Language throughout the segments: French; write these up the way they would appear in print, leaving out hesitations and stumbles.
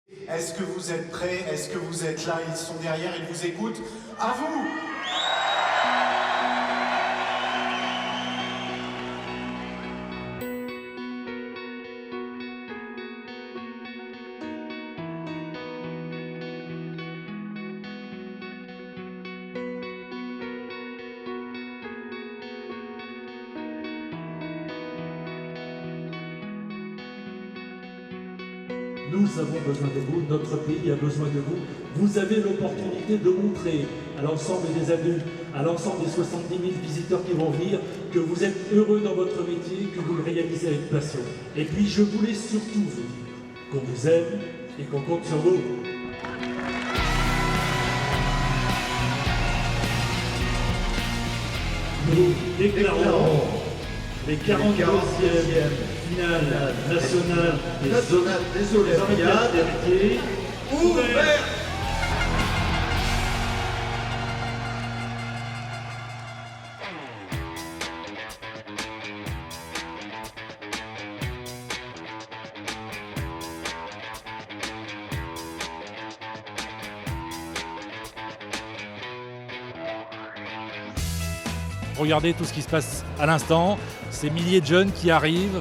Est-ce que vous êtes prêts? Est-ce que vous êtes là? Ils sont derrière, ils vous écoutent. À vous! Nous avons besoin de vous, notre pays a besoin de vous. Vous avez l'opportunité de montrer à l'ensemble des adultes, à l'ensemble des 70 000 visiteurs qui vont venir, que vous êtes heureux dans votre métier, que vous le réalisez avec passion. Et puis je voulais surtout vous dire qu'on vous aime et qu'on compte sur vous. Nous déclarons les 42e finales nationales des Olympiades d'héritiers ouvertes. Regardez tout ce qui se passe à l'instant, ces milliers de jeunes qui arrivent,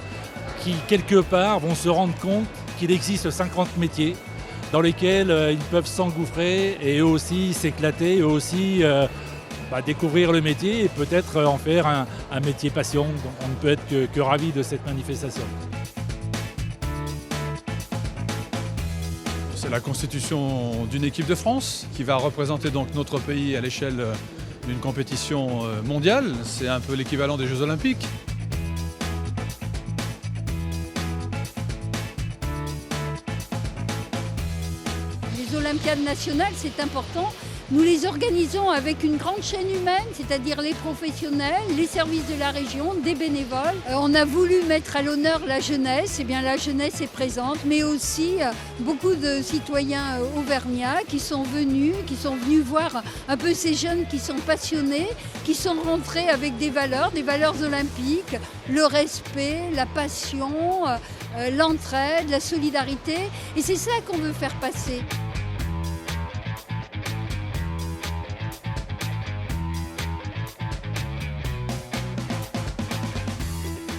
qui quelque part vont se rendre compte qu'il existe 50 métiers dans lesquels ils peuvent s'engouffrer et eux aussi s'éclater, eux aussi découvrir le métier et peut-être en faire un métier passion. Donc on ne peut être que ravis de cette manifestation. C'est la constitution d'une équipe de France qui va représenter donc notre pays à l'échelle d'une compétition mondiale. C'est un peu l'équivalent des Jeux Olympiques. Les Olympiades nationales, c'est important. Nous les organisons avec une grande chaîne humaine, c'est-à-dire les professionnels, les services de la région, des bénévoles. On a voulu mettre à l'honneur la jeunesse, et bien la jeunesse est présente, mais aussi beaucoup de citoyens auvergnats qui sont venus voir un peu ces jeunes qui sont passionnés, qui sont rentrés avec des valeurs olympiques, le respect, la passion, l'entraide, la solidarité, et c'est ça qu'on veut faire passer.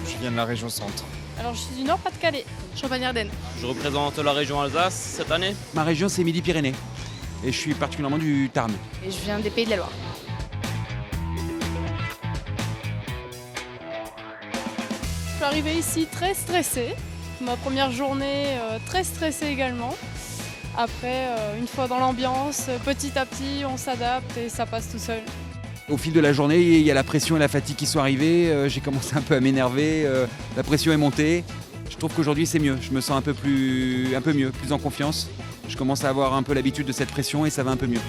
Je viens de la région Centre. Alors je suis du Nord-Pas-de-Calais, Champagne-Ardenne. Je représente la région Alsace cette année. Ma région c'est Midi-Pyrénées et je suis particulièrement du Tarn. Et je viens des Pays de la Loire. Je suis arrivée ici très stressée. Ma première journée très stressée également. Après, une fois dans l'ambiance, petit à petit on s'adapte et ça passe tout seul. Au fil de la journée, il y a la pression et la fatigue qui sont arrivées. J'ai commencé un peu à m'énerver. La pression est montée. Je trouve qu'aujourd'hui c'est mieux. Je me sens un peu mieux, plus en confiance. Je commence à avoir un peu l'habitude de cette pression et ça va un peu mieux.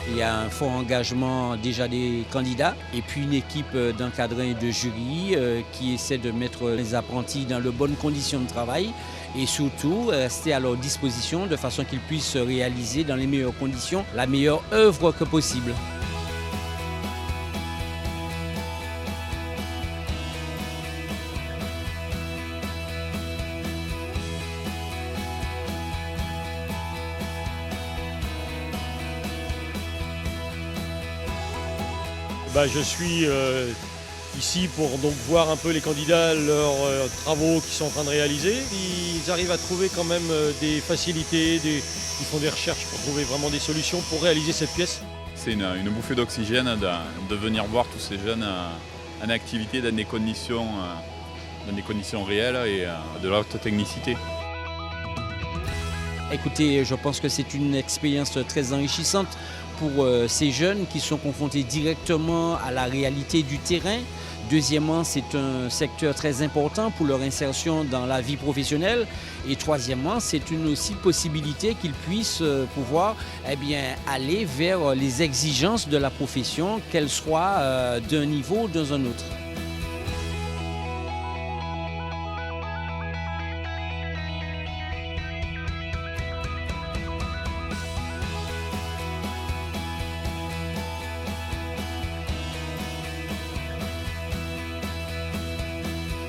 Il y a un fort engagement déjà des candidats et puis une équipe d'encadrants et de jury qui essaie de mettre les apprentis dans de bonnes conditions de travail et surtout rester à leur disposition de façon qu'ils puissent réaliser dans les meilleures conditions la meilleure œuvre que possible. Je suis ici pour donc voir un peu les candidats, leurs travaux qu'ils sont en train de réaliser. Ils arrivent à trouver quand même des facilités, ils font des recherches pour trouver vraiment des solutions pour réaliser cette pièce. C'est une bouffée d'oxygène de venir voir tous ces jeunes en activité dans des conditions dans des conditions réelles et de la haute technicité. Écoutez, je pense que c'est une expérience très enrichissante pour ces jeunes qui sont confrontés directement à la réalité du terrain. Deuxièmement, c'est un secteur très important pour leur insertion dans la vie professionnelle. Et troisièmement, c'est une aussi possibilité qu'ils puissent pouvoir aller vers les exigences de la profession, qu'elles soient d'un niveau ou dans un autre.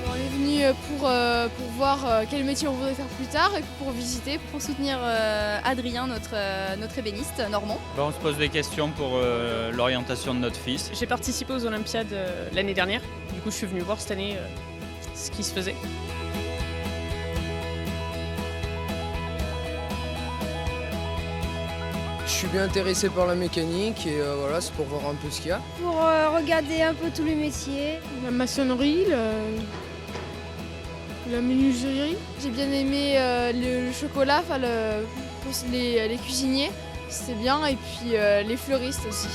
On est venu pour voir quel métier on voudrait faire plus tard et pour visiter, pour soutenir Adrien, notre ébéniste normand. On se pose des questions pour l'orientation de notre fils. J'ai participé aux Olympiades l'année dernière, du coup je suis venue voir cette année ce qui se faisait. Je suis bien intéressé par la mécanique et voilà, c'est pour voir un peu ce qu'il y a. Pour regarder un peu tous les métiers. La maçonnerie, la menuiserie. J'ai bien aimé le chocolat, les cuisiniers, c'était bien, et puis les fleuristes aussi.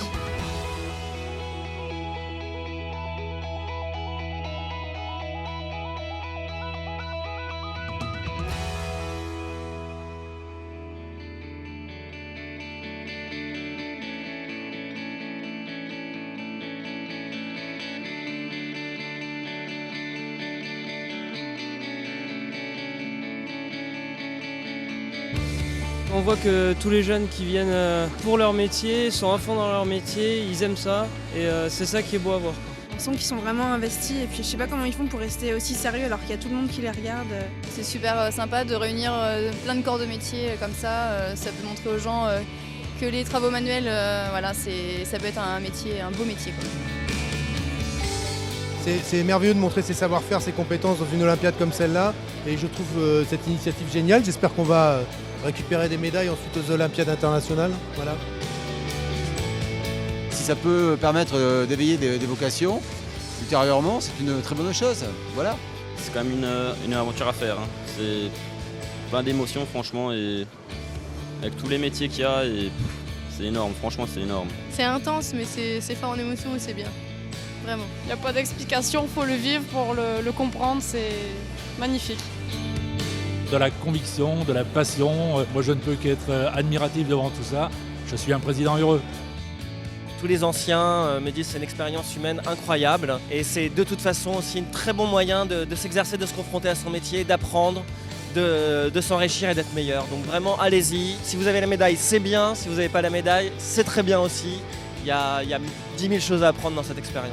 On voit que tous les jeunes qui viennent pour leur métier sont à fond dans leur métier, ils aiment ça et c'est ça qui est beau à voir. On sent qu'ils sont vraiment investis et puis je sais pas comment ils font pour rester aussi sérieux alors qu'il y a tout le monde qui les regarde. C'est super sympa de réunir plein de corps de métier comme ça. Ça peut montrer aux gens que les travaux manuels, ça peut être un beau métier, quoi. C'est merveilleux de montrer ses savoir-faire, ses compétences dans une Olympiade comme celle-là. Et je trouve cette initiative géniale. J'espère qu'on va récupérer des médailles ensuite aux Olympiades internationales. Voilà. Si ça peut permettre d'éveiller des vocations, ultérieurement, c'est une très bonne chose. Voilà. C'est quand même une aventure à faire. C'est plein d'émotions franchement et avec tous les métiers qu'il y a c'est énorme, franchement c'est énorme. C'est intense mais c'est fort en émotion et c'est bien. Vraiment. Il n'y a pas d'explication, il faut le vivre pour le comprendre, c'est magnifique. De la conviction, de la passion, moi je ne peux qu'être admiratif devant tout ça. Je suis un président heureux. Tous les anciens me disent que c'est une expérience humaine incroyable et c'est de toute façon aussi un très bon moyen de s'exercer, de se confronter à son métier, d'apprendre, de s'enrichir et d'être meilleur. Donc vraiment allez-y, si vous avez la médaille c'est bien, si vous n'avez pas la médaille c'est très bien aussi. Il y a 10 000 choses à apprendre dans cette expérience.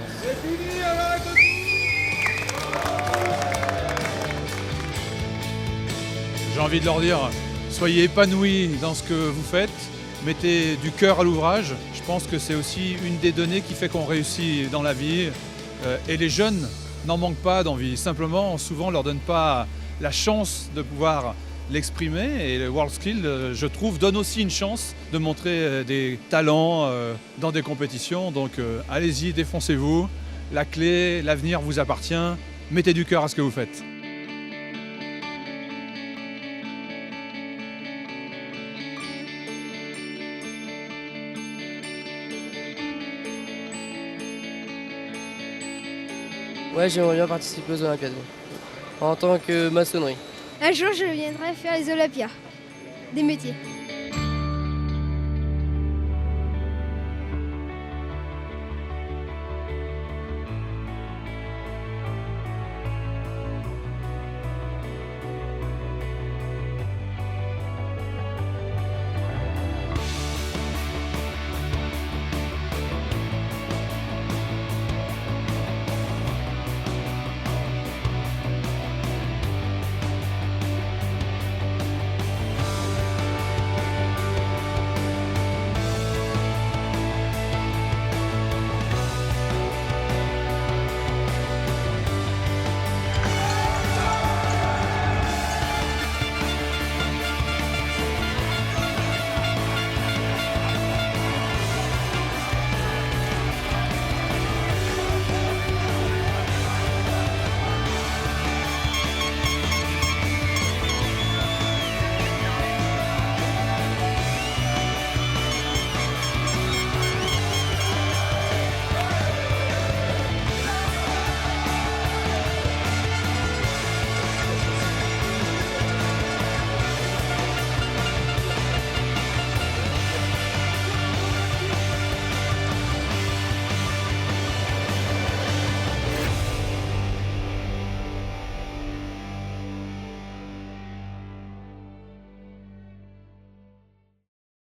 J'ai envie de leur dire, soyez épanouis dans ce que vous faites, mettez du cœur à l'ouvrage. Je pense que c'est aussi une des données qui fait qu'on réussit dans la vie. Et les jeunes n'en manquent pas d'envie. Simplement, souvent, on ne leur donne pas la chance de pouvoir l'exprimer. Et le WorldSkills, je trouve, donne aussi une chance de montrer des talents dans des compétitions. Donc allez-y, défoncez-vous. La clé, l'avenir vous appartient. Mettez du cœur à ce que vous faites. Ouais, j'aimerais bien participer aux Olympiades en tant que maçonnerie. Un jour, je viendrai faire les Olympiades, des métiers.